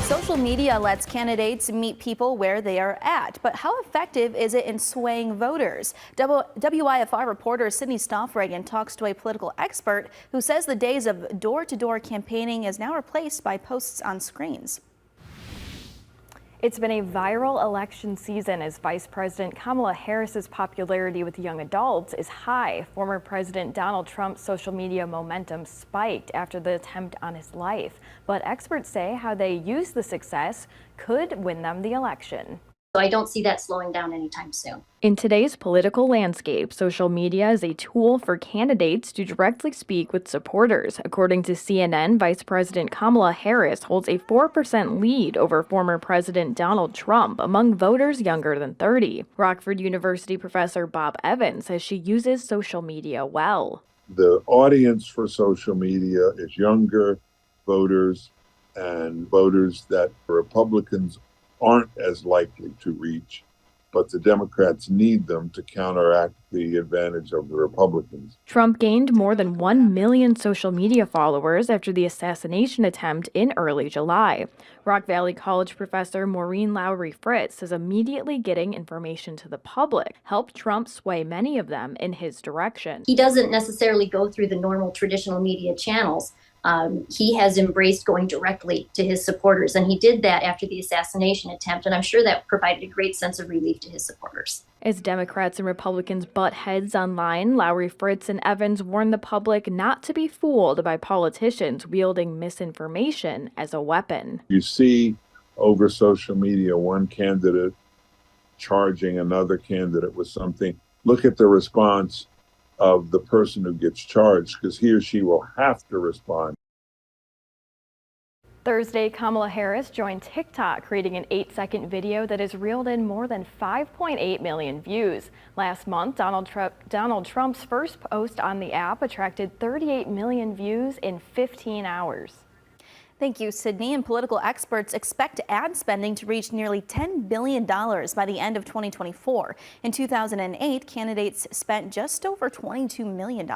Social media lets candidates meet people where they are at, but how effective is it in swaying voters? WIFR reporter Sydney Stoffregan talks to a political expert who says the days of door-to-door campaigning is now replaced by posts on screens. It's been a viral election season as Vice President Kamala Harris's popularity with young adults is high. Former President Donald Trump's social media momentum spiked after the attempt on his life. But experts say how they use the success could win them the election. So I don't see that slowing down anytime soon. In today's political landscape, social media is a tool for candidates to directly speak with supporters. According to CNN, Vice President Kamala Harris holds a 4% lead over former President Donald Trump among voters younger than 30. Rockford University professor Bob Evans says she uses social media well. The audience for social media is younger voters and voters that Republicans aren't as likely to reach, but the Democrats need them to counteract the advantage of the Republicans. Trump gained more than 1 million social media followers after the assassination attempt in early July. Rock Valley College professor Maureen Lowry Fritz says immediately getting information to the public helped Trump sway many of them in his direction. He doesn't necessarily go through the normal traditional media channels. He has embraced going directly to his supporters, and he did that after the assassination attempt, and I'm sure that provided a great sense of relief to his supporters. As Democrats and Republicans butt heads online, Lowry Fritz and Evans warn the public not to be fooled by politicians wielding misinformation as a weapon. You see over social media one candidate charging another candidate with something. Look at the response of the person who gets charged, because he or she will have to respond. Thursday, Kamala Harris joined TikTok, creating an 8-second video that has reeled in more than 5.8 million views. Last month, Donald Trump's first post on the app attracted 38 million views in 15 hours. Thank you, Sydney. And political experts expect ad spending to reach nearly $10 billion by the end of 2024. In 2008, candidates spent just over $22 million.